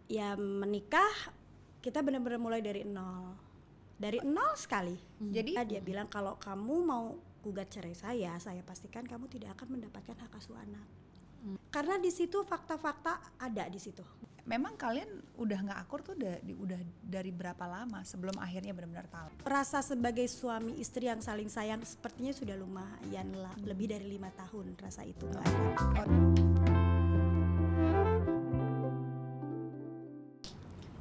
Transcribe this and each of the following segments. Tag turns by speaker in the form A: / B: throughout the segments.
A: ya menikah kita benar-benar mulai dari nol sekali.
B: Jadi
A: Dia bilang kalau kamu mau gugat cerai saya pastikan kamu tidak akan mendapatkan hak asuh anak. Karena di situ fakta-fakta ada di situ.
B: memang kalian udah nggak akur tuh udah dari berapa lama sebelum akhirnya benar-benar tahu?
A: Rasa sebagai suami istri yang saling sayang sepertinya sudah lumayan lebih dari 5 tahun rasa itu nggak ada.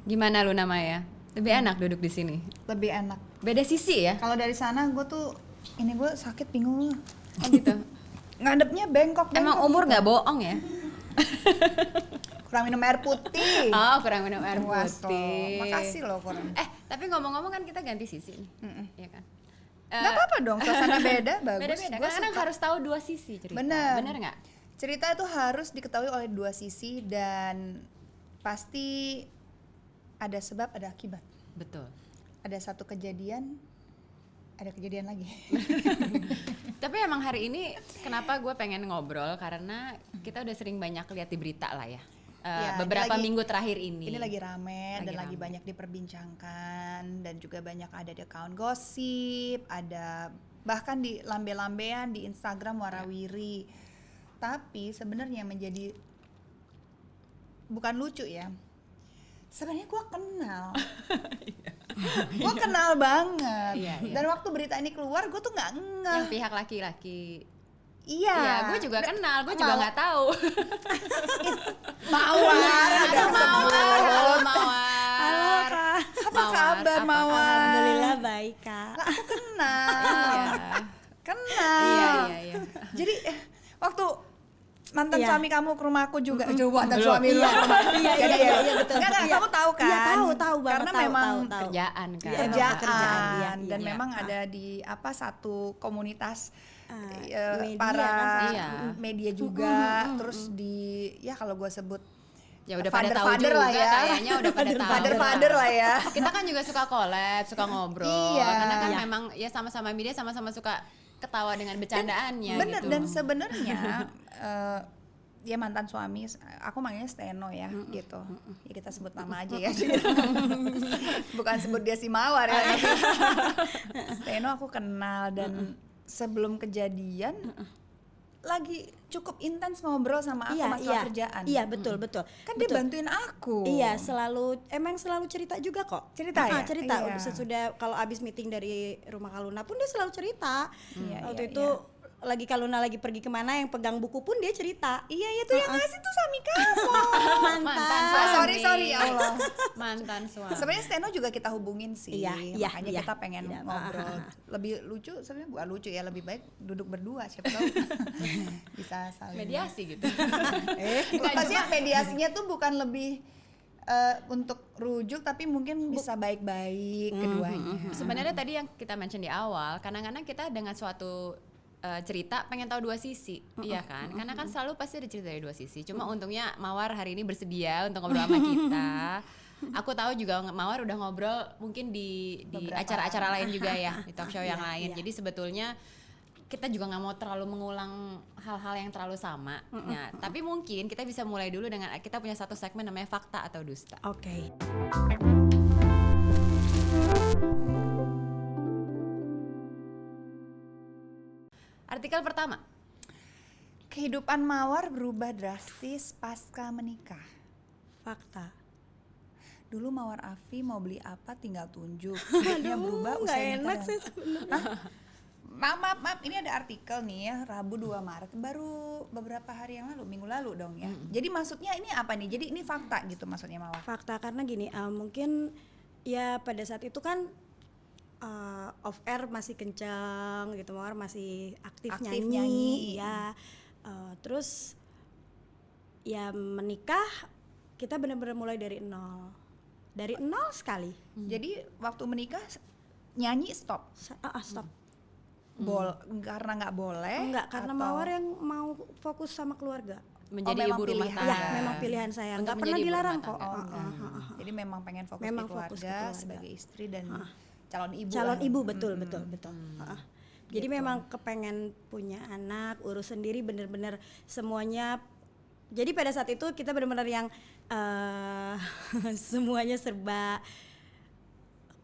C: Gimana lu Maya? Lebih enak duduk di sini.
B: Lebih enak.
C: Beda sisi ya?
B: Kalau dari sana gue tuh gue sakit bingung.
C: Oh gitu.
B: Ngadepnya bengkok.
C: Emang umur nggak bohong ya?
B: Kurang minum air putih.
C: Oh, kurang minum air
B: Puas
C: putih.
B: loh. Makasih loh kurang.
C: Tapi ngomong-ngomong kan kita ganti sisi nih. Iya kan?
B: Gak apa-apa dong, suasana beda bagus.
C: Beda-beda.
B: Gua
C: Kadang-kadang
B: suka.
C: harus tahu dua sisi cerita.
B: Bener
C: nggak?
B: Cerita itu harus diketahui oleh dua sisi dan pasti ada sebab ada akibat.
C: Betul.
B: Ada satu kejadian, ada kejadian lagi.
C: Tapi emang hari ini kenapa gue pengen ngobrol karena kita udah sering banyak lihat di berita lah ya.
B: Ya,
C: Beberapa minggu terakhir ini.
B: Ini lagi rame dan lagi
C: rame.
B: banyak diperbincangkan dan juga banyak ada di account gosip, ada bahkan di lambe-lambean di Instagram warawiri. Tapi sebenarnya menjadi bukan lucu ya. Sebenarnya gue kenal. Gue kenal banget.
C: Iya.
B: Dan waktu berita ini keluar gue tuh nggak ngeh.
C: Yang pihak laki-laki.
B: Iya.
C: Iya, gue juga kenal, gue juga nggak tahu.
B: Mawar, ada
C: Mawar, halo Mawar.
A: Halo Kak.
B: Apa kabar Mawar?
A: Alhamdulillah baik Kak.
B: Lah, aku kenal.
C: Iya.
B: Kenal.
C: Iya.
B: Jadi waktu mantan
A: Iya.
B: suami kamu ke rumahku juga, coba mantan
C: Belum.
B: suami lu.
A: Iya, betul.
B: Enggak,
A: Iya.
B: kamu tahu kan?
A: Iya, tahu banget.
B: Karena
A: tahu,
B: memang
A: tahu.
C: Kerjaan kan.
A: Iya,
B: kerjaan,
A: pekerjaan, iya,
B: dan
C: iya.
B: memang ada di satu komunitas
A: media
B: para
A: kan,
C: iya.
B: media juga, terus di kalau gue sebut
C: Ya udah pada tahu
B: father-father
C: juga
B: lah ya.
C: kayaknya udah pada tahu.
B: Father lah ya.
C: Kita kan juga suka collab, suka ngobrol.
B: Iya.
C: Karena kan
A: Iya.
C: memang ya sama-sama media sama-sama suka ketawa dengan bercandaannya
B: Bener,
C: gitu.
B: dan sebenarnya ya mantan suami, aku manggilnya Steno ya, gitu. Ya kita sebut nama aja ya. Bukan sebut dia si Mawar ya. Steno aku kenal dan sebelum kejadian lagi cukup intens ngobrol sama aku masalah kerjaan.
A: Iya, betul.
B: Kan dia bantuin aku.
A: Iya, emang selalu cerita juga kok.
B: Cerita ya?
A: Cerita.
B: Iya.
A: Sesudah kalau abis meeting dari rumah Kaluna pun dia selalu cerita.
B: Iya,
A: Waktu
B: iya,
A: itu lagi Kaluna lagi pergi kemana, yang pegang buku pun dia cerita.
B: Iya, itu yang ngasih tuh suami kamu.
C: Mantan
B: Ah,
C: suami.
B: sorry ya Allah.
C: Mantan suami.
B: Sebenarnya Steno juga kita hubungin sih,
A: Iya,
B: makanya
A: iya.
B: kita pengen
A: Iya,
B: ngobrol. Lebih lucu sebenarnya, bukan lucu ya, lebih baik duduk berdua, siapa tahu bisa saling
C: Mediasi gitu.
B: Maksudnya mediasinya tuh bukan lebih untuk rujuk, tapi mungkin bisa baik-baik keduanya.
C: Sebenarnya tadi yang kita mention di awal, kadang-kadang kita dengan suatu cerita pengen tahu dua sisi, iya kan? Karena kan selalu pasti ada cerita dari dua sisi. Cuma untungnya Mawar hari ini bersedia untuk ngobrol sama kita. Aku tahu juga Mawar udah ngobrol mungkin di acara-acara lain juga ya, di talk show yang lain. Jadi sebetulnya kita juga nggak mau terlalu mengulang hal-hal yang terlalu sama. Nah, tapi mungkin kita bisa mulai dulu dengan kita punya satu segmen namanya fakta atau dusta.
A: Oke.
C: Artikel pertama.
B: Kehidupan Mawar berubah drastis pasca menikah.
A: Fakta.
B: Dulu Mawar Afi mau beli apa tinggal tunjuk. Hidupnya berubah
A: nggak
B: usai
A: enak
B: nikah.
A: sih sebenarnya.
B: Maaf, ini ada artikel nih ya, Rabu 2 Maret, baru beberapa hari yang lalu, minggu lalu dong ya. Jadi maksudnya ini apa nih? Jadi ini fakta gitu maksudnya Mawar?
A: Fakta karena gini, mungkin ya pada saat itu kan off air masih kencang gitu, Mawar masih aktif nyanyi. Ya. Terus ya menikah kita benar-benar mulai dari nol sekali.
B: Jadi waktu menikah nyanyi stop?
A: Stop.
B: Karena nggak boleh?
A: Enggak, karena Mawar yang mau fokus sama keluarga.
C: Menjadi
B: memang
C: ibu rumah
B: pilihan.
C: tangga.
A: Ya, memang pilihan saya.
C: Untuk
A: Enggak pernah
C: menjadi ibu
A: dilarang
C: rumah
A: kok.
C: tangga.
B: Jadi memang pengen fokus
A: Memang
B: di
A: fokus ke
B: keluarga
A: keluarga.
B: sebagai istri dan calon ibu.
A: Calon
B: lah.
A: ibu, betul. Jadi
B: Gitu.
A: memang kepengen punya anak, urus sendiri, bener-bener semuanya Jadi pada saat itu kita benar-benar yang semuanya serba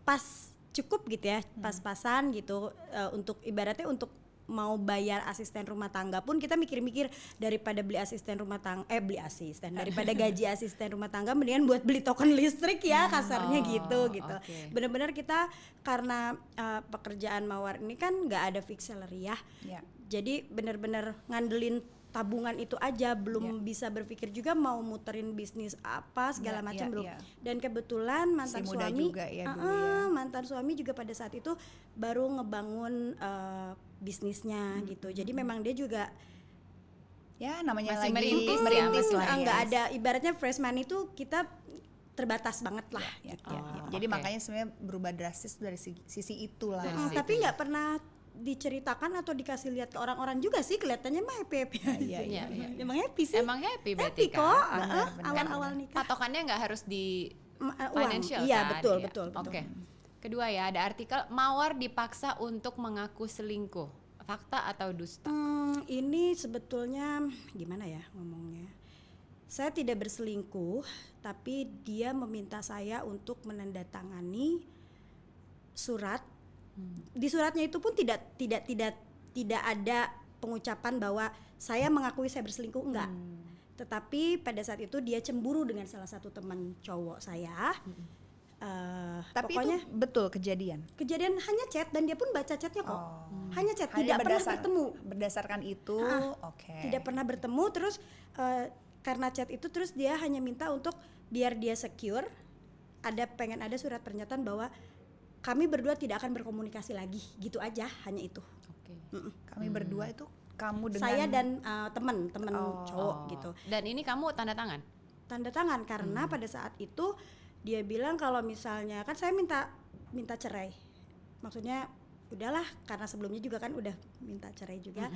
A: pas, cukup gitu ya, pas-pasan gitu, untuk ibaratnya untuk mau bayar asisten rumah tangga pun kita mikir-mikir daripada beli asisten rumah tangga, daripada gaji asisten rumah tangga mendingan buat beli token listrik ya, kasarnya gitu.
C: Okay.
A: Benar-benar kita karena pekerjaan Mawar ini kan nggak ada fixed salary ya. Jadi benar-benar ngandelin tabungan itu aja, belum bisa berpikir juga mau muterin bisnis apa segala macam belum. Dan kebetulan mantan suami
B: juga ya dulu ya.
A: mantan suami juga pada saat itu baru ngebangun bisnisnya gitu. Jadi memang dia juga
B: Ya namanya
C: Masih
B: lagi
C: merintis
B: lah ya.
A: nggak ada, ibaratnya freshman itu kita terbatas banget lah.
B: Ya.
C: Oh,
B: Jadi
C: oke.
B: makanya sebenarnya berubah drastis dari sisi itulah.
C: Dari situ.
A: Tapi nggak pernah diceritakan atau dikasih lihat ke orang-orang juga sih, kelihatannya mah happy aja.
C: Iya.
A: Emang happy sih.
C: Emang happy berarti
A: kok.
C: kan?
B: Benar.
A: Awal-awal nikah.
C: Patokannya nggak harus di
A: Uang.
C: financial
A: Iya,
C: kan?
A: betul,
C: Iya.
A: betul.
C: Oke. Kedua ya, ada artikel Mawar dipaksa untuk mengaku selingkuh. Fakta atau dusta?
A: Ini sebetulnya gimana ya ngomongnya? Saya tidak berselingkuh, tapi dia meminta saya untuk menandatangani surat. Di suratnya itu pun tidak ada pengucapan bahwa saya mengakui saya berselingkuh, enggak. Tetapi pada saat itu dia cemburu dengan salah satu teman cowok saya.
B: Tapi
A: Pokoknya
B: itu betul kejadian.
A: kejadian hanya chat dan dia pun baca chatnya kok. Hanya chat,
B: Hanya
A: tidak pernah bertemu.
B: Berdasarkan itu, oke.
A: Tidak pernah bertemu, terus karena chat itu terus dia hanya minta untuk biar dia secure, pengen ada surat pernyataan bahwa kami berdua tidak akan berkomunikasi lagi, gitu aja, hanya itu.
C: Oke.
B: Kami berdua itu kamu dengan
A: Saya dan teman cowok gitu.
C: Dan ini kamu tanda tangan?
A: Tanda tangan karena pada saat itu dia bilang kalau misalnya kan saya minta cerai. Maksudnya udahlah, karena sebelumnya juga kan udah minta cerai juga.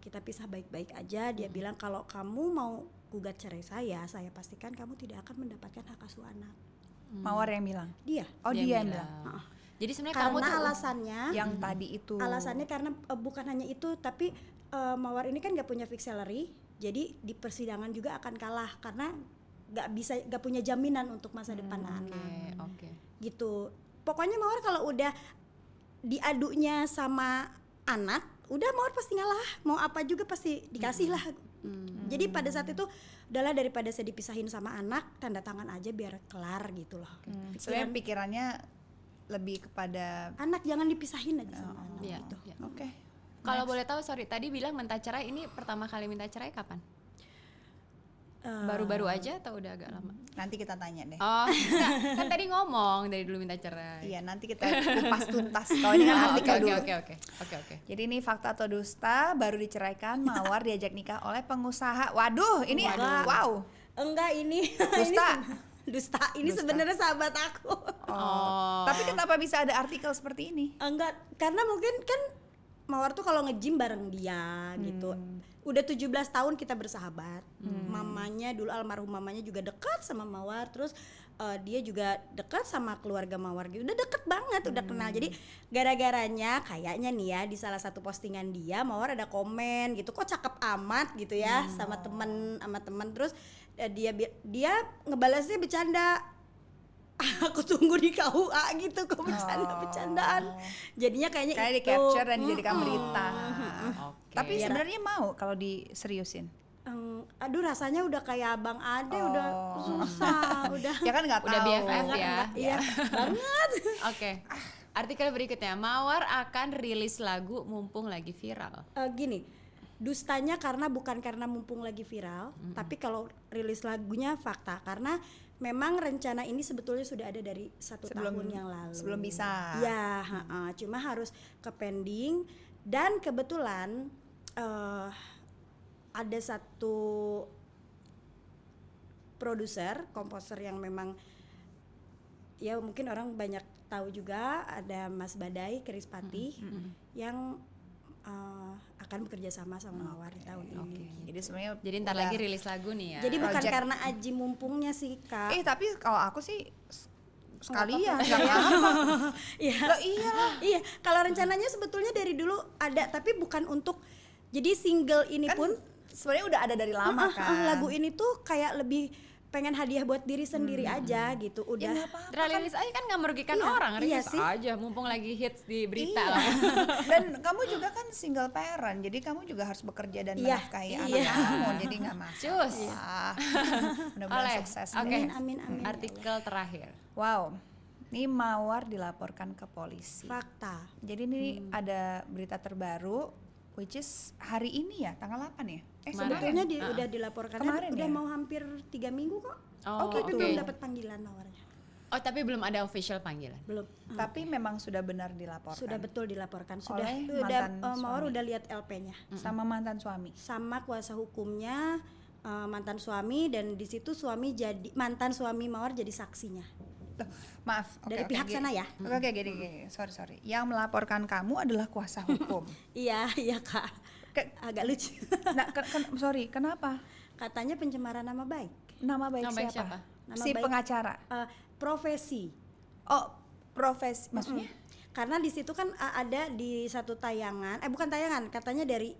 A: Kita pisah baik-baik aja. Dia bilang kalau kamu mau gugat cerai saya pastikan kamu tidak akan mendapatkan hak asuh anak.
B: Mawar yang bilang.
A: Dia.
B: Oh, dia yang bilang.
C: Jadi sebenarnya kamu
A: Karena
C: tuh
A: alasannya
B: Yang tadi itu.
A: alasannya karena bukan hanya itu, tapi Mawar ini kan gak punya fixed salary, jadi di persidangan juga akan kalah karena gak punya jaminan untuk masa depan anak.
C: Oke.
A: Gitu. Pokoknya Mawar kalau udah diadunya sama anak, udah Mawar pasti ngalah. Mau apa juga pasti dikasih lah. Jadi pada saat itu udahlah, daripada saya dipisahin sama anak, tanda tangan aja biar kelar gitu loh.
B: Sebenarnya pikirannya lebih kepada
A: Anak jangan dipisahin aja sama anak
C: Iya.
A: gitu.
C: Iya.
B: oke.
C: Kalau boleh tahu, sorry, tadi bilang minta cerai, ini pertama kali minta cerai kapan? Baru-baru aja atau udah agak lama?
B: Nanti kita tanya deh.
C: Oh, enggak. Kan tadi ngomong dari dulu minta cerai.
B: Iya, nanti kita kupas tuntas. Kalau ini kan artikel dulu.
C: Oke.
B: Jadi ini fakta atau dusta, baru diceraikan Mawar diajak nikah oleh pengusaha. Waduh, ini wow.
A: Enggak, ini
B: Dusta.
A: dusta. Ini sebenarnya sahabat aku.
C: Oh.
B: Tapi kenapa bisa ada artikel seperti ini?
A: Enggak, karena mungkin kan Mawar tuh kalau nge-gym bareng dia gitu. Udah 17 tahun kita bersahabat. Mamanya dulu, almarhum mamanya juga dekat sama Mawar. Terus dia juga dekat sama keluarga Mawar gitu. Udah deket banget, udah kenal. Jadi gara-garanya kayaknya nih ya, di salah satu postingan dia Mawar ada komen gitu, kok cakep amat gitu ya, sama teman terus dia ngebalasnya bercanda. Aku tunggu di KUA gitu, kok bercandaan. Jadinya kayaknya
B: Kayak di
A: itu.
B: capture dan dijadikan berita.
C: Oke.
B: Tapi sebenarnya mau kalau diseriusin.
A: Aduh, rasanya udah kayak Abang Ade, udah susah, udah.
B: Ya kan nggak tahu.
C: Udah BFF ya.
A: Iya, banget.
C: Oke. Artikel berikutnya, Mawar akan rilis lagu mumpung lagi viral.
A: Gini, dustanya bukan karena mumpung lagi viral, tapi kalau rilis lagunya fakta, karena memang rencana ini sebetulnya sudah ada dari 1 tahun yang lalu.
B: Sebelum bisa.
A: Ya, cuma harus ke pending, dan kebetulan ada satu produser, komposer yang memang ya mungkin orang banyak tahu juga, ada Mas Badai Krispati yang akan bekerja sama Mawar di tahun ini.
B: Jadi sebenarnya
C: Jadi ntar lagi rilis lagu nih ya.
A: Jadi bukan
B: Project.
A: karena Aji mumpungnya sih, Kak.
B: tapi kalau aku sih sekalian.
A: Iya. Iya, kalau rencananya sebetulnya dari dulu ada, tapi bukan untuk jadi single ini
B: Kan
A: pun
B: sebenarnya udah ada dari lama kan.
A: Lagu ini tuh kayak lebih pengen hadiah buat diri sendiri aja gitu.
B: Ya
A: Udah
B: nggak apa-apa kan.
C: Rilis aja kan nggak merugikan
A: Iya,
C: orang,
A: iya
C: rilis
A: sih.
C: aja mumpung lagi hits di berita
B: Iya.
C: lah.
B: Dan kamu juga kan single parent, jadi kamu juga harus bekerja dan
A: Iya,
B: menafkahi
A: iya.
B: anak kamu, jadi nggak
C: Cus.
B: masalah. Mudah-mudahan
C: Oleh,
B: sukses.
C: oke.
A: Amin, amin.
C: Artikel terakhir.
B: Wow, ini Mawar dilaporkan ke polisi.
A: fakta.
B: Jadi ini ada berita terbaru, which is hari ini ya, tanggal 8 ya?
C: Kemarin.
A: Sebetulnya udah dilaporkan
B: Kemarin
A: udah
B: ya?
A: mau hampir 3 minggu kok.
C: Oh,
A: Tapi
C: oke.
A: belum dapat panggilan Mawarnya.
C: Oh, tapi belum ada official panggilan.
A: Belum.
B: Tapi memang sudah benar dilaporkan.
A: Sudah betul dilaporkan. Sudah
B: Oleh
A: udah
B: mantan
A: Mawar
B: suami.
A: udah lihat LP-nya.
B: Sama mantan suami.
A: Sama kuasa hukumnya mantan suami, dan di situ mantan suami Mawar jadi saksinya.
B: Loh, maaf.
A: Dari pihak sana ya?
B: Oke, gini. Sorry. Yang melaporkan kamu adalah kuasa hukum.
A: Iya Kak. Agak lucu.
B: Nah, sorry, kenapa?
A: Katanya pencemaran nama baik.
B: Nama baik
C: Nama baik
B: siapa?
C: siapa?
A: Nama
B: Si
A: baik-
B: pengacara.
A: Profesi.
B: Oh, profesi. Maksudnya?
A: Karena di situ kan ada di satu tayangan, bukan tayangan, katanya dari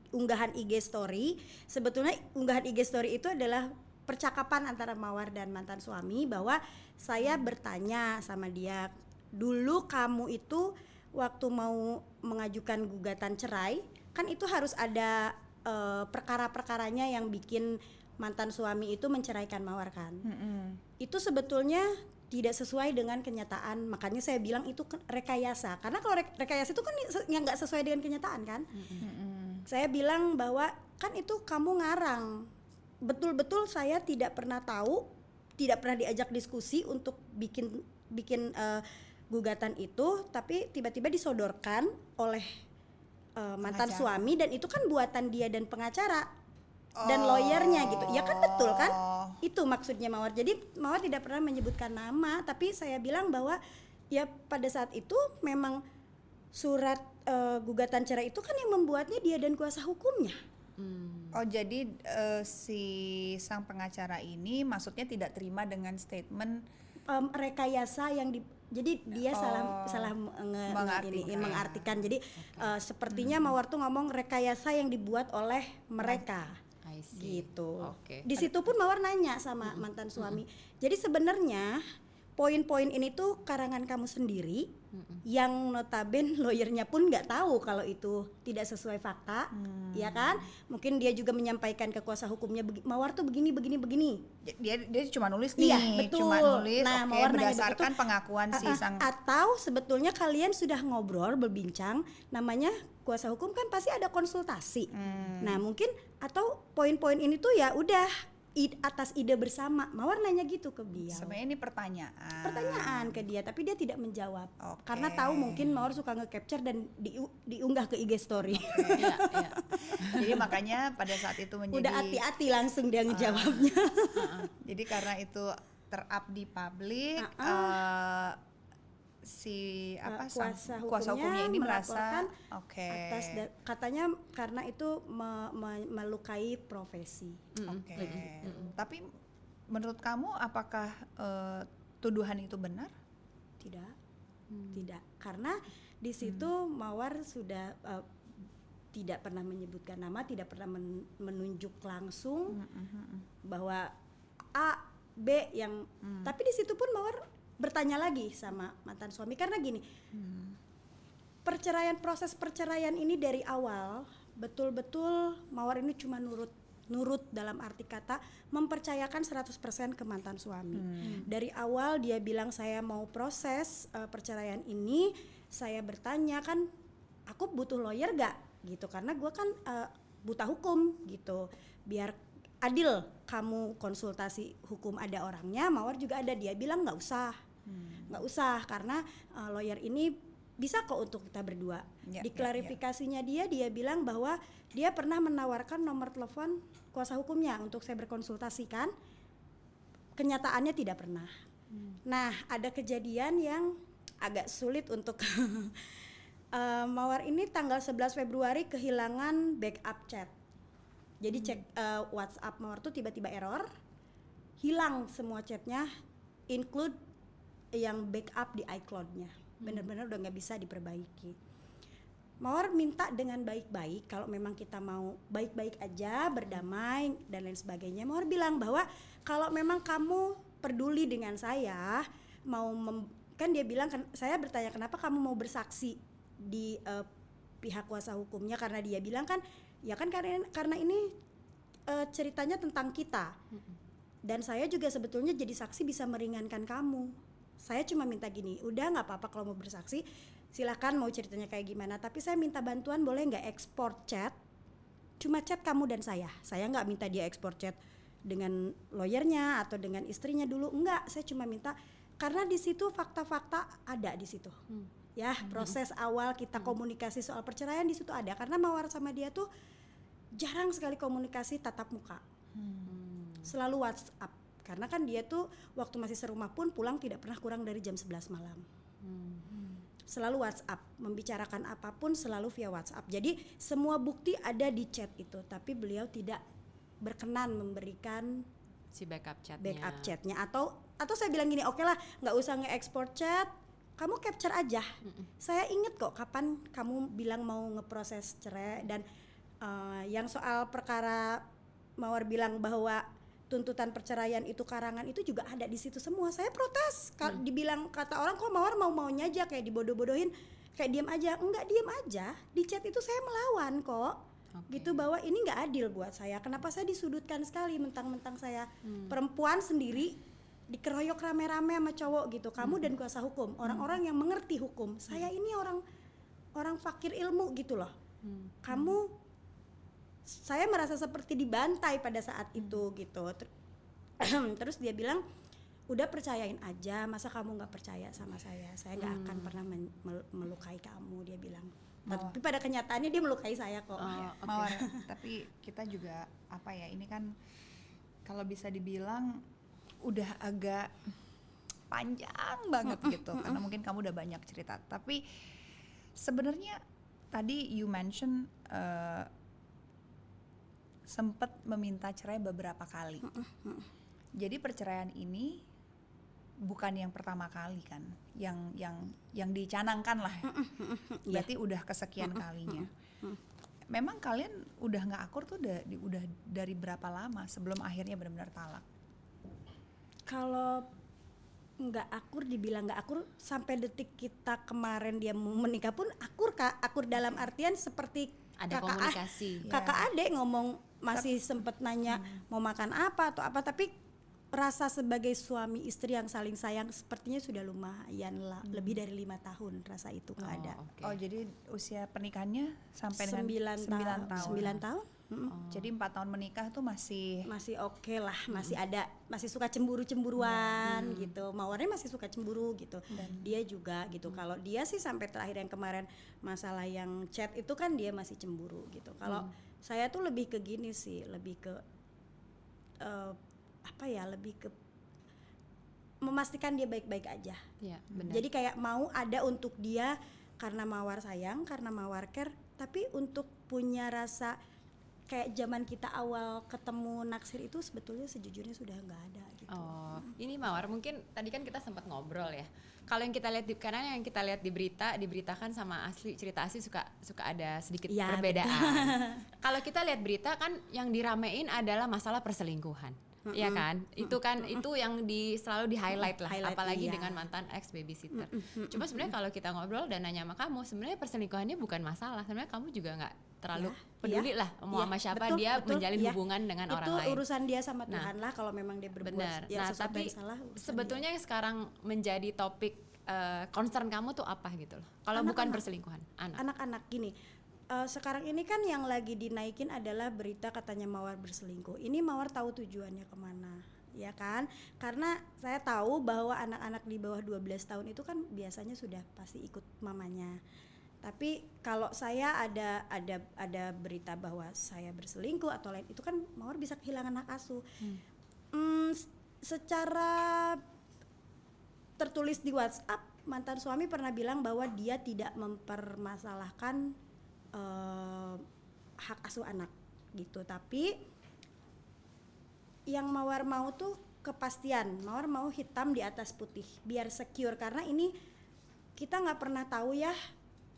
A: unggahan IG story. Sebetulnya unggahan IG story itu adalah percakapan antara Mawar dan mantan suami, bahwa saya bertanya sama dia, dulu kamu itu waktu mau mengajukan gugatan cerai, kan itu harus ada perkara-perkaranya yang bikin mantan suami itu menceraikan Mawar kan. Itu sebetulnya tidak sesuai dengan kenyataan, makanya saya bilang itu rekayasa. Karena kalau rekayasa itu kan yang nggak sesuai dengan kenyataan kan. Saya bilang bahwa kan itu kamu ngarang. Betul-betul saya tidak pernah tahu, tidak pernah diajak diskusi untuk bikin gugatan itu, tapi tiba-tiba disodorkan oleh mantan
B: Pengacara.
A: suami, dan itu kan buatan dia dan pengacara dan lawyernya gitu. Ya kan betul kan? Itu maksudnya Mawar. Jadi Mawar tidak pernah menyebutkan nama, tapi saya bilang bahwa ya pada saat itu memang surat gugatan cerai itu kan yang membuatnya dia dan kuasa hukumnya.
B: Oh, jadi si sang pengacara ini maksudnya tidak terima dengan statement
A: Rekayasa yang jadi dia salah mengartikan. Jadi sepertinya Mawar tuh ngomong rekayasa yang dibuat oleh mereka.
C: I see.
A: Gitu.
C: Oke.
A: Di situ pun Mawar nanya sama mantan suami. Jadi sebenarnya poin-poin ini tuh karangan kamu sendiri, yang notaben lawyernya pun nggak tahu kalau itu tidak sesuai fakta, ya kan? Mungkin dia juga menyampaikan ke kuasa hukumnya, Mawar tuh begini.
B: dia cuma nulis nih,
A: Iya, betul.
B: cuma nulis
A: Nah,
B: oke,
A: Mawar nanya
B: berdasarkan
A: begitu.
B: pengakuan si sang
A: Atau sebetulnya kalian sudah ngobrol, berbincang, namanya kuasa hukum kan pasti ada konsultasi. Nah mungkin atau poin-poin ini tuh ya udah atas ide bersama. Mawar nanya gitu ke beliau.
B: sebenarnya ini pertanyaan.
A: Pertanyaan ke dia, tapi dia tidak menjawab.
B: Oke.
A: Karena tahu mungkin Mawar suka nge-capture dan diunggah ke IG story.
C: Iya, iya.
B: Jadi makanya pada saat itu menjadi
A: Udah hati-hati langsung dia ngejawabnya.
B: jadi karena itu ter-up di publik, si kuasa hukumnya ini merasa
A: melaporkan
B: oke.
A: katanya karena itu melukai profesi.
B: Oke. Tapi menurut kamu apakah tuduhan itu benar?
A: Tidak, karena di situ Mawar sudah tidak pernah menyebutkan nama, tidak pernah menunjuk langsung bahwa A, B yang tapi di situ pun Mawar bertanya lagi sama mantan suami, karena gini, proses perceraian ini dari awal betul-betul Mawar ini cuma nurut dalam arti kata mempercayakan 100% ke mantan suami. Dari awal dia bilang saya mau proses perceraian ini, saya bertanya kan aku butuh lawyer gak gitu, karena gue kan buta hukum gitu, biar adil kamu konsultasi hukum ada orangnya, Mawar juga ada. Dia bilang nggak usah karena lawyer ini bisa kok untuk kita berdua. Diklarifikasinya dia bilang bahwa dia pernah menawarkan nomor telepon kuasa hukumnya untuk saya berkonsultasi kan, kenyataannya tidak pernah. Nah ada kejadian yang agak sulit untuk Mawar ini tanggal 11 Februari kehilangan backup chat. Jadi cek WhatsApp Mawar tuh tiba-tiba error, hilang semua chatnya, include yang backup di iCloud-nya. Benar-benar udah nggak bisa diperbaiki. Mawar minta dengan baik-baik, kalau memang kita mau baik-baik aja, berdamai dan lain sebagainya. Mawar bilang bahwa kalau memang kamu peduli dengan saya, kan dia bilang, saya bertanya kenapa kamu mau bersaksi di pihak kuasa hukumnya, karena dia bilang kan ya kan karena ini ceritanya tentang kita. Dan saya juga sebetulnya jadi saksi bisa meringankan kamu. Saya cuma minta gini, udah nggak apa-apa kalau mau bersaksi, silakan mau ceritanya kayak gimana, tapi saya minta bantuan boleh nggak ekspor chat, cuma chat kamu dan saya nggak minta dia ekspor chat dengan lawyernya atau dengan istrinya dulu, enggak, saya cuma minta karena di situ fakta-fakta ada di situ, ya proses awal kita komunikasi soal perceraian di situ ada, karena Mawar sama dia tuh jarang sekali komunikasi tatap muka, selalu WhatsApp, karena kan dia tuh waktu masih serumah pun pulang tidak pernah kurang dari jam 11 malam. Selalu WhatsApp, membicarakan apapun selalu via WhatsApp. Jadi semua bukti ada di chat itu, tapi beliau tidak berkenan memberikan
C: si backup chatnya.
A: Atau saya bilang gini, oke lah, nggak usah nge-export chat, kamu capture aja. Saya inget kok kapan kamu bilang mau ngeproses cerai, dan yang soal perkara Mawar bilang bahwa tuntutan perceraian itu karangan itu juga ada di situ semua. Saya protes, dibilang kata orang kok Mawar mau-maunya aja, kayak dibodoh-bodohin, kayak diem aja. Enggak diem aja, di chat itu saya melawan kok, gitu, bahwa ini nggak adil buat saya. Kenapa saya disudutkan sekali, mentang-mentang saya perempuan sendiri dikeroyok rame-rame sama cowok gitu. Kamu dan kuasa hukum, orang-orang yang mengerti hukum. Saya ini orang fakir ilmu gitu loh. Saya merasa seperti dibantai pada saat itu gitu. Terus dia bilang, udah percayain aja, masa kamu nggak percaya sama saya nggak akan pernah melukai kamu, dia bilang. Tapi pada kenyataannya dia melukai saya kok.
B: Mawar, tapi kita juga apa ya, ini kan kalau bisa dibilang udah agak panjang banget gitu, karena mungkin kamu udah banyak cerita. Tapi sebenarnya tadi you mention sempat meminta cerai beberapa kali. Jadi perceraian ini bukan yang pertama kali kan, yang dicanangkan lah. Berarti udah kesekian kalinya. Memang kalian udah nggak akur tuh udah dari berapa lama sebelum akhirnya benar-benar talak?
A: Kalau nggak akur, dibilang nggak akur, sampai detik kita kemarin dia mau menikah pun akur, Kak. Akur dalam artian seperti
C: ada komunikasi.
A: Kakak adik ngomong, masih sempet nanya mau makan apa atau apa, tapi rasa sebagai suami istri yang saling sayang sepertinya sudah lumayan lah, lebih dari 5 tahun rasa itu nggak ada.
B: Oh, jadi usia pernikahannya sampai
A: 9
B: dengan 9 tahun.
A: 9 tahun.
B: Jadi 4 tahun menikah tuh masih
A: oke lah, masih suka cemburu-cemburuan gitu. Mawarnya masih suka cemburu gitu. Dia juga gitu. Kalau dia sih sampai terakhir yang kemarin masalah yang chat itu kan dia masih cemburu gitu. Kalau saya tuh lebih ke gini sih, lebih ke lebih ke memastikan dia baik-baik aja.
C: Ya, benar.
A: Jadi kayak mau ada untuk dia karena Mawar sayang, karena Mawar care, tapi untuk punya rasa kayak zaman kita awal ketemu naksir itu sebetulnya sejujurnya sudah nggak ada gitu.
C: Oh, ini Mawar, mungkin tadi kan kita sempat ngobrol ya. Kalau yang kita lihat karena yang kita lihat di berita, diberitakan sama cerita asli suka ada sedikit perbedaan. Kalau kita lihat berita kan yang diramein adalah masalah perselingkuhan. Iya kan, itu yang selalu di highlight lah, apalagi dengan mantan ex babysitter. Cuma sebenarnya kalau kita ngobrol dan nanya sama kamu, sebenarnya perselingkuhannya bukan masalah. Sebenarnya kamu juga nggak terlalu peduli lah mau sama siapa, dia menjalin hubungan dengan orang lain.
A: Itu urusan dia sama Tuhan lah, kalau memang dia berbuat sesuatu yang salah.
C: Sebetulnya yang sekarang menjadi topik concern kamu tuh apa gitu loh? Kalau bukan perselingkuhan,
A: anak-anak gini. Sekarang ini kan yang lagi dinaikin adalah berita katanya Mawar berselingkuh. Ini Mawar tahu tujuannya kemana, ya kan? Karena saya tahu bahwa anak-anak di bawah 12 tahun itu kan biasanya sudah pasti ikut mamanya. Tapi kalau saya ada berita bahwa saya berselingkuh atau lain, itu kan Mawar bisa kehilangan hak asuh. Secara tertulis di WhatsApp, mantan suami pernah bilang bahwa dia tidak mempermasalahkan hak asuh anak gitu, tapi yang Mawar mau tuh kepastian. Mawar mau hitam di atas putih biar secure, karena ini kita nggak pernah tahu ya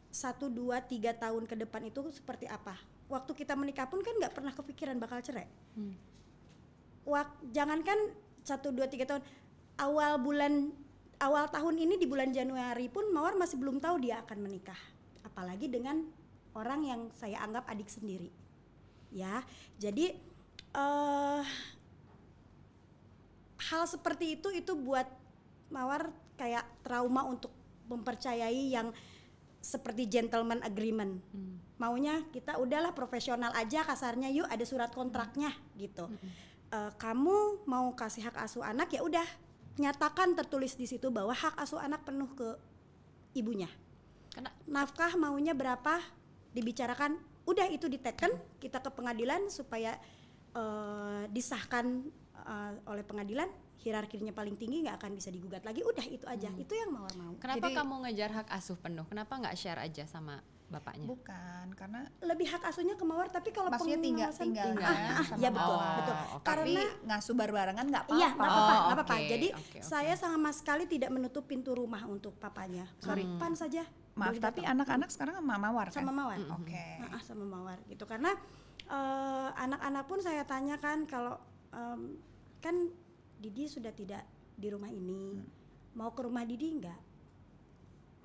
A: 1, 2, 3 tahun ke depan itu seperti apa. Waktu kita menikah pun kan nggak pernah kepikiran bakal cerai. Jangankan 1, 2, 3 tahun, awal tahun ini di bulan Januari pun Mawar masih belum tahu dia akan menikah. Apalagi dengan orang yang saya anggap adik sendiri. Ya, jadi hal seperti itu buat Mawar kayak trauma untuk mempercayai yang seperti gentleman agreement. Maunya kita udahlah profesional aja kasarnya, yuk ada surat kontraknya gitu. Kamu mau kasih hak asuh anak, ya udah nyatakan tertulis di situ bahwa hak asuh anak penuh ke ibunya. Nafkah maunya berapa dibicarakan, udah itu diteken, kita ke pengadilan supaya disahkan oleh pengadilan, hierarkinya paling tinggi, nggak akan bisa digugat lagi, udah itu aja. Itu yang Mawar mau.
C: Kenapa kamu ngejar hak asuh penuh? Kenapa nggak share aja sama bapaknya?
B: Bukan, karena
A: lebih hak asuhnya ke Mawar, tapi kalau
B: maksudnya tinggalnya sama
A: ya betul,
B: Mawar.
A: betul.
B: Tapi
A: Karena
B: ngasuh barengan nggak apa-apa.
A: iya, nggak apa-apa, nggak apa-apa.
C: oke,
A: Jadi
C: oke.
A: saya sama sekali tidak menutup pintu rumah untuk papanya. Kapan saja.
B: Maaf,
A: boleh
B: tapi
A: datang.
B: anak-anak sekarang sama Mawar kan?
A: Sama Mawar.
B: Oke.
A: Sama Mawar gitu, karena anak-anak pun saya tanyakan kalau kan Didi sudah tidak di rumah ini, mau ke rumah Didi enggak?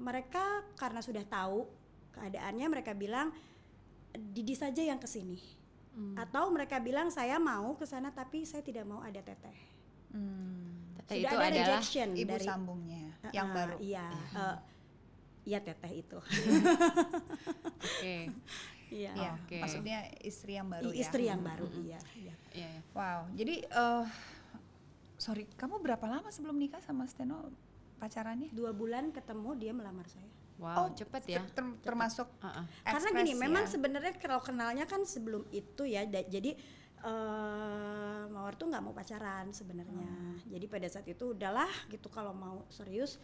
A: Mereka karena sudah tahu keadaannya, mereka bilang Didi saja yang kesini. Atau mereka bilang saya mau ke sana tapi saya tidak mau ada teteh.
C: Teteh
A: Sudah
C: itu
A: ada
C: adalah
A: rejection
B: Ibu
A: dari
B: sambungnya yang baru.
A: Iya, iya teteh itu.
C: Oke.
A: Iya.
B: Iya,
C: Oke.
B: maksudnya istri yang baru ya.
A: Istri yang baru, iya.
C: Iya, iya.
B: Wow, jadi sorry, kamu berapa lama sebelum nikah sama Steno pacarannya?
A: 2 bulan ketemu dia melamar saya.
C: Wow, cepet ya.
B: Termasuk
A: Karena
B: ekspres
A: gini, memang
B: ya?
A: sebenarnya kalau kenalnya kan sebelum itu ya, jadi Mawar tuh nggak mau pacaran sebenarnya. Jadi pada saat itu udahlah gitu, kalau mau serius.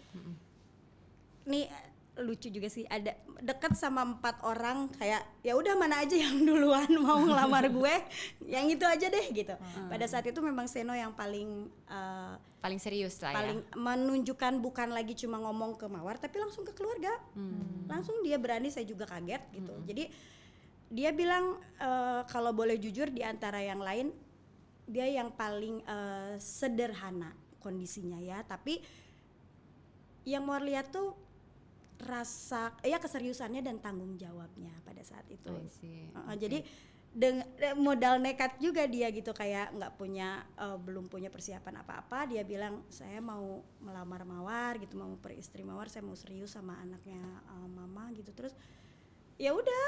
A: Nih lucu juga sih, ada deket sama 4 orang, kayak ya udah mana aja yang duluan mau ngelamar gue, yang itu aja deh gitu. Pada saat itu memang Seno yang paling
C: paling serius lah
A: paling
C: ya.
A: menunjukkan, bukan lagi cuma ngomong ke Mawar tapi langsung ke keluarga. Langsung dia berani, saya juga kaget gitu. Jadi dia bilang kalau boleh jujur, di antara yang lain dia yang paling sederhana kondisinya ya, tapi yang Mawar lihat tuh rasa keseriusannya dan tanggung jawabnya pada saat itu.
C: I see.
A: Jadi modal nekat juga dia gitu, kayak nggak punya belum punya persiapan apa-apa, dia bilang saya mau melamar Mawar gitu, mau peristri Mawar, saya mau serius sama anaknya mama gitu. Terus ya udah,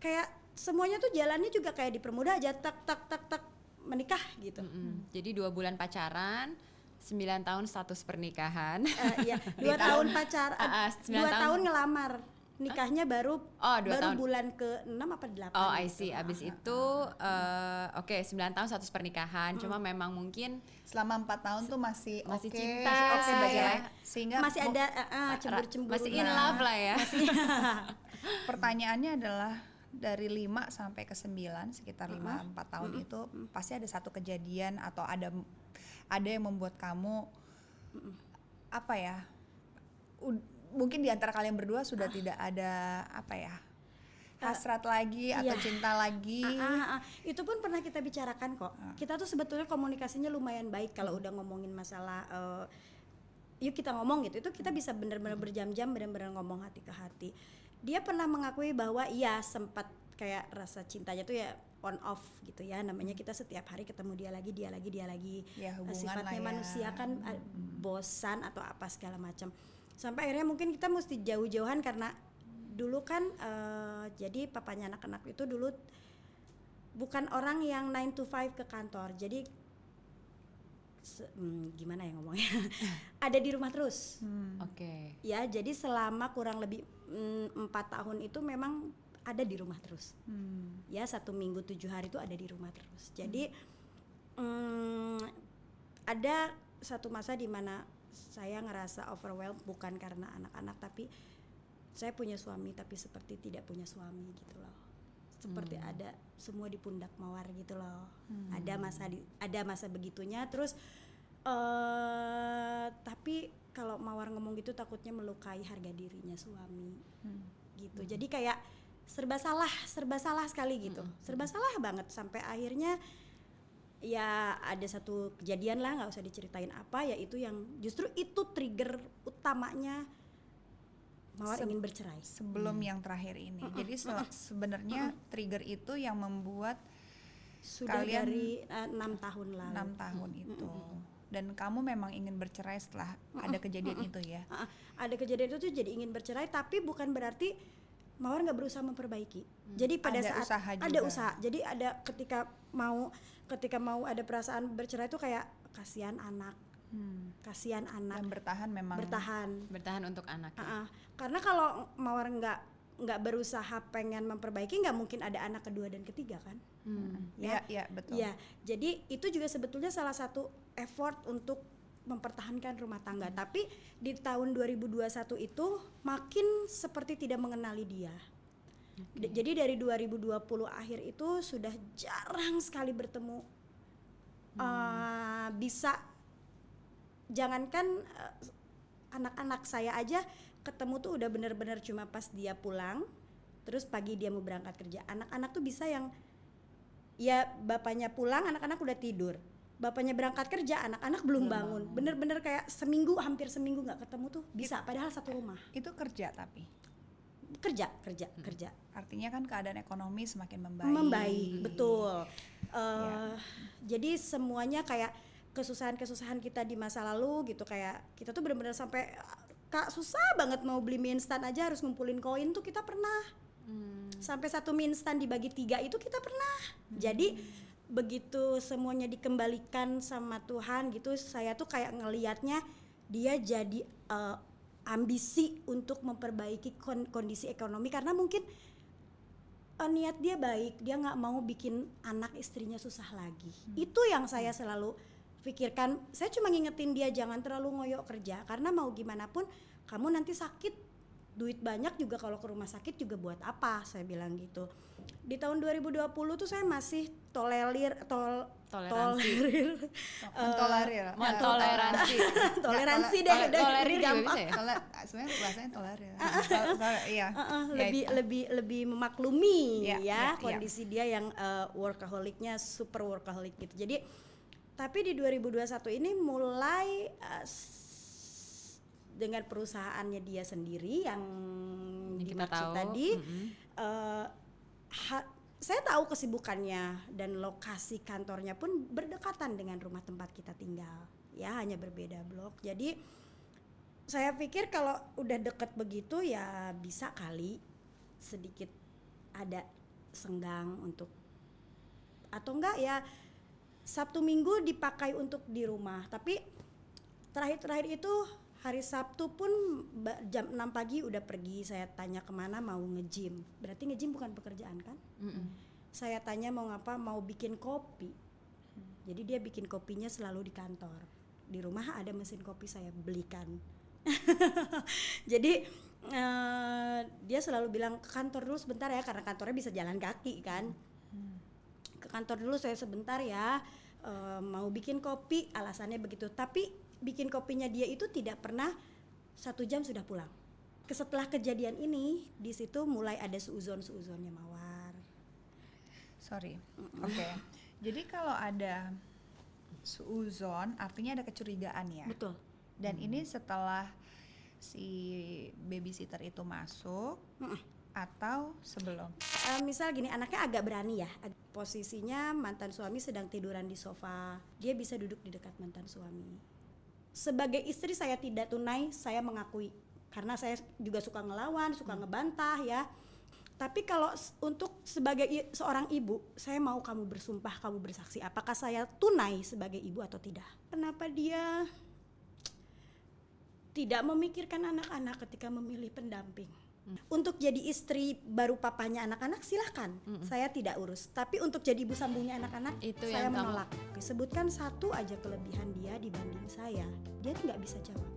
A: kayak semuanya tuh jalannya juga kayak dipermudah aja, tak menikah gitu.
C: Jadi 2 bulan pacaran, 9 tahun status pernikahan.
A: Iya, 2 tahun pacar, 2
C: 9
A: tahun ngelamar. Nikahnya baru
C: 2 tahun.
A: bulan ke-6 apa 8.
C: Oh, I see. Abis itu 9 tahun status pernikahan. Cuma memang mungkin
B: selama 4 tahun tuh masih
C: cinta,
B: sebagai
C: ya.
B: sehingga
A: masih ada cemburu-cemburu.
C: masih in love lah ya.
B: pertanyaannya adalah dari 5 sampai ke 9, sekitar 4 tahun itu pasti ada satu kejadian atau ada yang membuat kamu apa ya, mungkin di antara kalian berdua sudah tidak ada apa ya, hasrat lagi atau cinta lagi.
A: Itu pun pernah kita bicarakan kok. Kita tuh sebetulnya komunikasinya lumayan baik kalau udah ngomongin masalah yuk kita ngomong gitu. Itu kita bisa benar-benar berjam-jam, benar-benar ngomong hati ke hati. Dia pernah mengakui bahwa iya sempat kayak rasa cintanya tuh ya on off gitu ya, namanya kita setiap hari ketemu dia lagi
B: Ya, hubungan
A: sifatnya
B: lah ya.
A: manusia kan bosan atau apa segala macam, sampai akhirnya mungkin kita mesti jauh-jauhan karena dulu kan jadi papanya anak-anak itu dulu bukan orang yang 9 to 5 ke kantor, jadi gimana ya ngomongnya, ada di rumah terus.
C: Oke.
A: Ya, jadi selama kurang lebih 4 tahun itu memang ada di rumah terus. Ya, 1 minggu 7 hari itu ada di rumah terus. Jadi ada satu masa di mana saya ngerasa overwhelmed, bukan karena anak-anak, tapi saya punya suami tapi seperti tidak punya suami gitu loh. Seperti ada semua di pundak Mawar gitu loh. Ada masa begitunya. Terus tapi kalau Mawar ngomong gitu takutnya melukai harga dirinya suami. gitu. Jadi kayak serba salah sekali gitu, serba salah banget sampai akhirnya ya ada satu kejadian lah, nggak usah diceritain apa, yaitu yang justru itu trigger utamanya Mawar ingin bercerai.
B: Sebelum yang terakhir ini. Jadi sebenarnya trigger itu yang membuat
A: Sudah
B: kalian
A: dari 6 tahun lalu.
B: 6 tahun itu. Dan kamu memang ingin bercerai setelah ada kejadian itu ya.
A: Ada kejadian itu tuh jadi ingin bercerai, tapi bukan berarti Mawar nggak berusaha memperbaiki. Jadi pada
B: Ada
A: saat
B: usaha
A: ada
B: juga.
A: usaha. Jadi ada ketika mau ada perasaan bercerai itu kayak kasihan anak. Kasihan anak.
B: Dan bertahan memang.
C: Bertahan untuk anak.
A: Karena kalau Mawar nggak berusaha pengen memperbaiki, nggak mungkin ada anak kedua dan ketiga kan.
B: Iya betul.
A: Ya, jadi itu juga sebetulnya salah satu effort untuk mempertahankan rumah tangga. Tapi di tahun 2021 itu makin seperti tidak mengenali dia. Jadi dari 2020 akhir itu sudah jarang sekali bertemu. Bisa jangankan anak-anak saya aja ketemu tuh udah bener-bener cuma pas dia pulang, terus pagi dia mau berangkat kerja. Anak-anak tuh bisa yang ya bapaknya pulang, anak-anak udah tidur. Bapaknya berangkat kerja, anak-anak belum bangun. Bener-bener kayak hampir seminggu nggak ketemu tuh bisa. Padahal satu rumah.
B: Itu kerja tapi.
A: Kerja.
B: Artinya kan keadaan ekonomi semakin
A: Membaik, betul. Jadi semuanya kayak kesusahan kita di masa lalu gitu, kayak kita tuh benar-benar sampai Kak susah banget mau beli mie instan aja harus ngumpulin koin tuh kita pernah. Sampai 1 mie instan dibagi 3 itu kita pernah. Jadi begitu semuanya dikembalikan sama Tuhan gitu, saya tuh kayak ngelihatnya dia jadi ambisi untuk memperbaiki kondisi ekonomi, karena mungkin niat dia baik, dia nggak mau bikin anak istrinya susah lagi. Itu yang saya selalu pikirkan. Saya cuma ngingetin dia jangan terlalu ngoyo kerja, karena mau gimana pun kamu nanti sakit, duit banyak juga kalau ke rumah sakit juga buat apa, saya bilang gitu. Di tahun 2020 tuh saya masih toleransi deh
C: gampang.
B: Sebenarnya bahasanya tolerir.
A: Lebih memaklumi kondisi dia yang workaholicnya super workaholic gitu. Jadi tapi di 2021 ini mulai dengan perusahaannya dia sendiri yang dimaksud tadi, saya tahu kesibukannya dan lokasi kantornya pun berdekatan dengan rumah tempat kita tinggal, ya hanya berbeda blok. Jadi saya pikir kalau udah deket begitu ya bisa kali sedikit ada senggang untuk, atau enggak ya Sabtu Minggu dipakai untuk di rumah. Tapi terakhir itu hari Sabtu pun jam 6 pagi udah pergi. Saya tanya kemana, mau nge-gym. Berarti nge-gym bukan pekerjaan kan? Saya tanya mau ngapa, mau bikin kopi. Jadi dia bikin kopinya selalu di kantor. Di rumah ada mesin kopi saya belikan. Jadi dia selalu bilang ke kantor dulu sebentar ya, karena kantornya bisa jalan kaki kan. Ke kantor dulu saya sebentar ya, mau bikin kopi, alasannya begitu. Tapi bikin kopinya dia itu tidak pernah 1 jam sudah pulang. Setelah kejadian ini, di situ mulai ada suuzon-suuzonnya Mawar.
B: Sorry, oke. Jadi kalau ada suuzon artinya ada kecurigaan ya.
A: Betul.
B: Dan ini setelah si babysitter itu masuk atau sebelum?
A: Misal gini, anaknya agak berani ya. Posisinya mantan suami sedang tiduran di sofa, dia bisa duduk di dekat mantan suami. Sebagai istri saya tidak tunai, saya mengakui, karena saya juga suka ngelawan, suka ngebantah ya. Tapi kalau untuk sebagai seorang ibu, saya mau kamu bersumpah, kamu bersaksi, apakah saya tunai sebagai ibu atau tidak. Kenapa dia tidak memikirkan anak-anak ketika memilih pendamping? Untuk jadi istri baru papanya anak-anak silahkan, saya tidak urus. Tapi untuk jadi ibu sambungnya anak-anak,
C: itu
A: saya
C: yang
A: menolak. Sebutkan satu aja kelebihan dia dibanding saya, dia nggak bisa jawab.